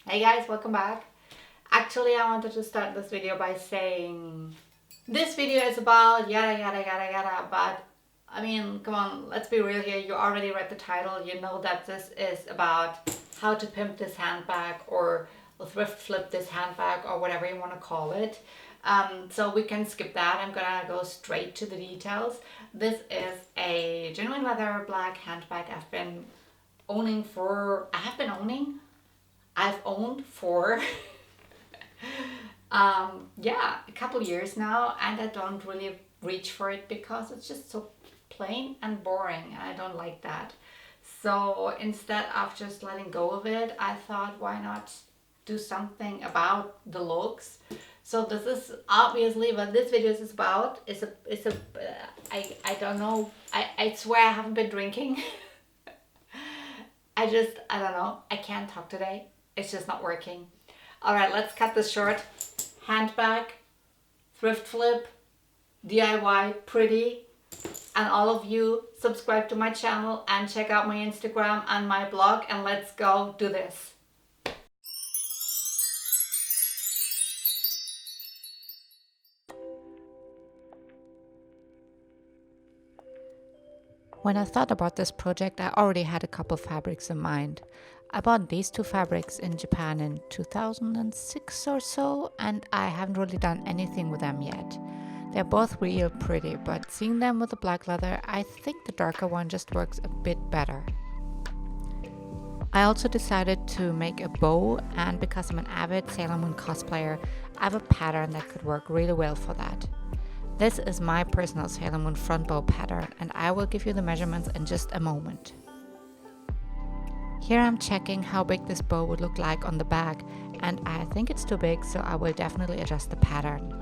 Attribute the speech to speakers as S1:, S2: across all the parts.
S1: Hey guys, welcome back. Actually, I wanted to start this video by saying this video is about yada yada yada yada, but I mean, come on, let's be real here. You already read the title. You know that this is about how to pimp this handbag or thrift flip this handbag or whatever you want to call it. So we can skip that. I'm gonna go straight to the details. This is a genuine leather black handbag I've owned for a couple years now, and I don't really reach for it because it's just so plain and boring, and I don't like that. So instead of just letting go of it, I thought, why not do something about the looks? So this is obviously what this video is about. I don't know. I swear I haven't been drinking. I don't know. I can't talk today. It's just not working. All right, let's cut this short. Handbag, thrift flip, DIY, pretty. And all of you subscribe to my channel and check out my Instagram and my blog, and let's go do this.
S2: When I thought about this project, I already had a couple fabrics in mind. I bought these two fabrics in Japan in 2006 or so, and I haven't really done anything with them yet. They're both real pretty, but seeing them with the black leather, I think the darker one just works a bit better. I also decided to make a bow, and because I'm an avid Sailor Moon cosplayer, I have a pattern that could work really well for that. This is my personal Sailor Moon front bow pattern, and I will give you the measurements in just a moment. Here I'm checking how big this bow would look like on the back, and I think it's too big, so I will definitely adjust the pattern.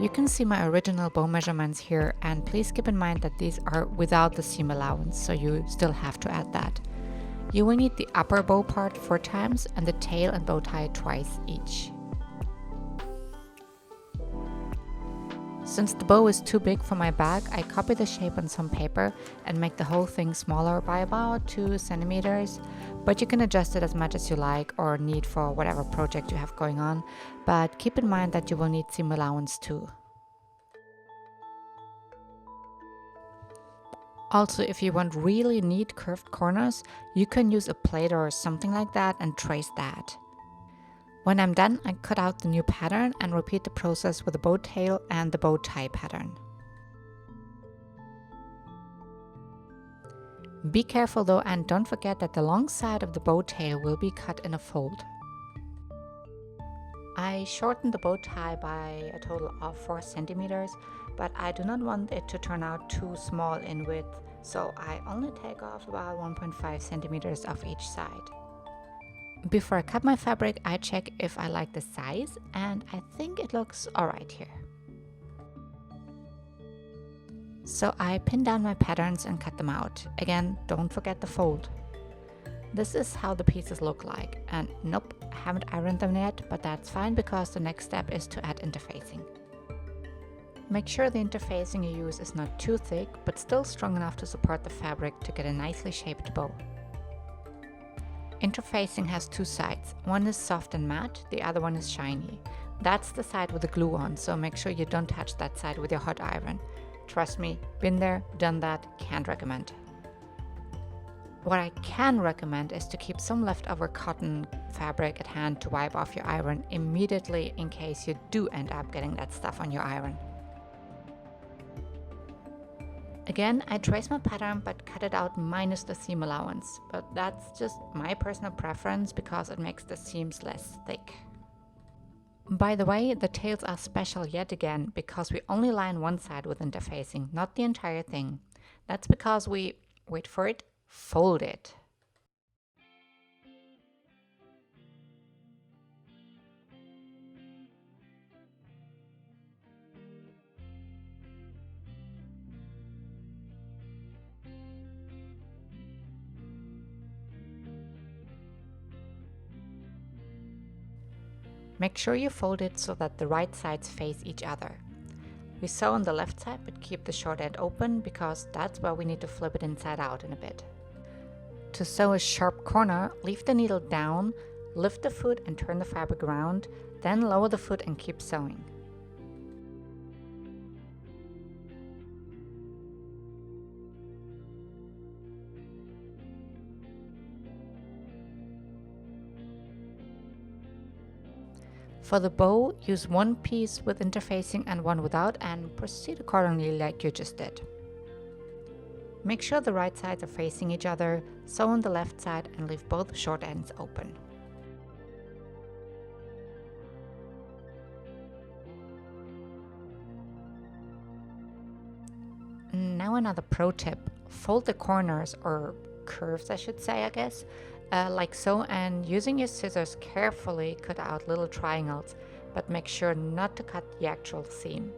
S2: You can see my original bow measurements here, and please keep in mind that these are without the seam allowance, so you still have to add that. You will need the upper bow part 4 times and the tail and bow tie twice each. Since the bow is too big for my bag, I copy the shape on some paper and make the whole thing smaller by about 2 centimeters, but you can adjust it as much as you like or need for whatever project you have going on, but keep in mind that you will need seam allowance too. Also, if you want really neat curved corners, you can use a plate or something like that and trace that. When I'm done, I cut out the new pattern and repeat the process with the bow tail and the bow tie pattern. Be careful though, and don't forget that the long side of the bow tail will be cut in a fold. I shortened the bow tie by a total of 4 centimeters, but I do not want it to turn out too small in width, so I only take off about 1.5 centimeters of each side. Before I cut my fabric, I check if I like the size, and I think it looks alright here. So I pin down my patterns and cut them out. Again, don't forget the fold. This is how the pieces look like, and nope, I haven't ironed them yet, but that's fine because the next step is to add interfacing. Make sure the interfacing you use is not too thick, but still strong enough to support the fabric to get a nicely shaped bow. Interfacing has 2 sides. One is soft and matte, the other one is shiny. That's the side with the glue on, so make sure you don't touch that side with your hot iron. Trust me, been there, done that, can't recommend. What I can recommend is to keep some leftover cotton fabric at hand to wipe off your iron immediately in case you do end up getting that stuff on your iron. Again, I trace my pattern but cut it out minus the seam allowance, but that's just my personal preference because it makes the seams less thick. By the way, the tails are special yet again because we only line one side with interfacing, not the entire thing. That's because we, wait for it, fold it. Make sure you fold it so that the right sides face each other. We sew on the left side but keep the short end open because that's where we need to flip it inside out in a bit. To sew a sharp corner, leave the needle down, Lift the foot and turn the fabric around, then lower the foot and keep sewing. For the bow, use one piece with interfacing and one without, and proceed accordingly like you just did. Make sure the right sides are facing each other, sew on the left side and leave both short ends open. Now another pro tip: fold the corners, or curves I should say, I guess, like so, and using your scissors carefully cut out little triangles, but make sure not to cut the actual seam.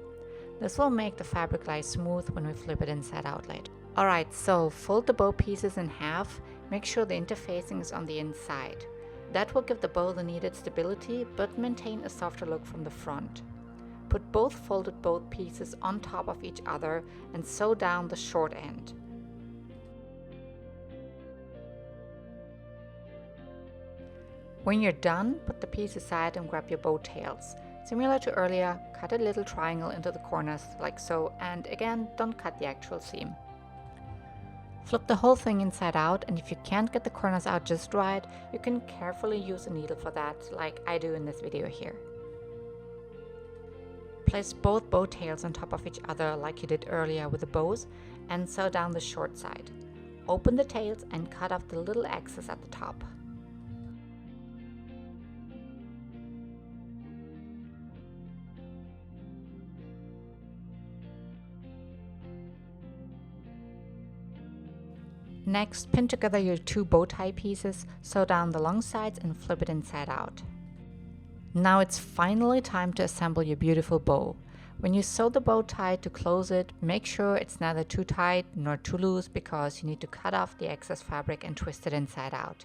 S2: This will make the fabric lie smooth when we flip it inside out later. Alright, so fold the bow pieces in half, make sure the interfacing is on the inside. That will give the bow the needed stability, but maintain a softer look from the front. Put both folded bow pieces on top of each other and sew down the short end. When you're done, put the piece aside and grab your bow tails. Similar to earlier, cut a little triangle into the corners like so, and again, don't cut the actual seam. Flip the whole thing inside out, and if you can't get the corners out just right, you can carefully use a needle for that, like I do in this video here. Place both bow tails on top of each other like you did earlier with the bows, and sew down the short side. Open the tails and cut off the little X's at the top. Next, pin together your two bow tie pieces, sew down the long sides and flip it inside out. Now it's finally time to assemble your beautiful bow. When you sew the bow tie to close it, make sure it's neither too tight nor too loose, because you need to cut off the excess fabric and twist it inside out.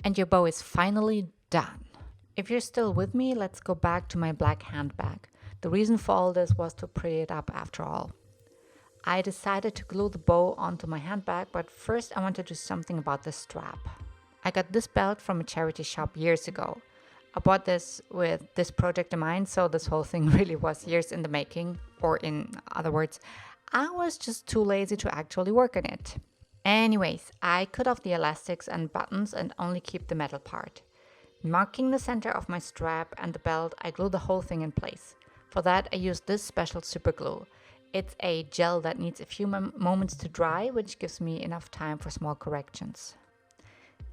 S2: And your bow is finally done. If you're still with me, let's go back to my black handbag. The reason for all this was to pretty it up after all. I decided to glue the bow onto my handbag, but first I want to do something about the strap. I got this belt from a charity shop years ago. I bought this with this project in mind, so this whole thing really was years in the making, or in other words, I was just too lazy to actually work on it. Anyways, I cut off the elastics and buttons and only keep the metal part. Marking the center of my strap and the belt, I glue the whole thing in place. For that, I used this special super glue. It's a gel that needs a few moments to dry, which gives me enough time for small corrections.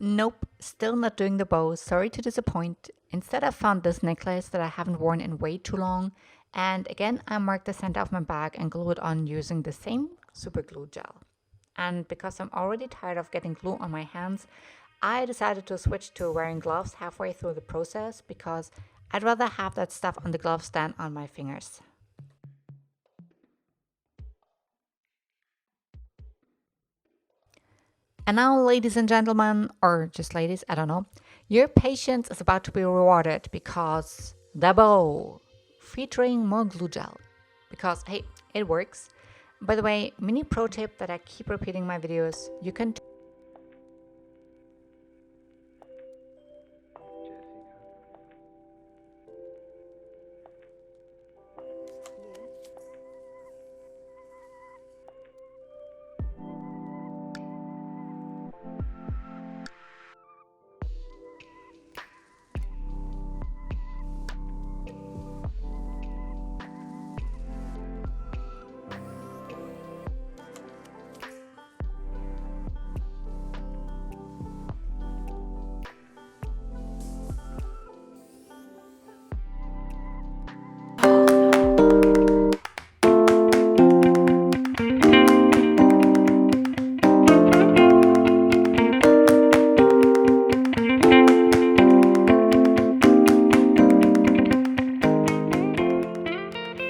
S2: Nope, still not doing the bow, sorry to disappoint. Instead, I found this necklace that I haven't worn in way too long, and again I marked the center of my bag and glued it on using the same super glue gel. And because I'm already tired of getting glue on my hands, I decided to switch to wearing gloves halfway through the process, because I'd rather have that stuff on the gloves than on my fingers. And now, ladies and gentlemen, or just ladies, I don't know, your patience is about to be rewarded, because the bow, featuring more glue gel. Because, hey, it works. By the way, mini pro tip that I keep repeating in my videos, you can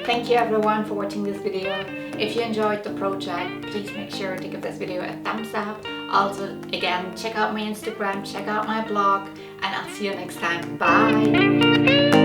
S1: Thank you everyone for watching this video. If you enjoyed the project, please make sure to give this video a thumbs up. Also, again, check out my Instagram, check out my blog, and I'll see you next time. Bye!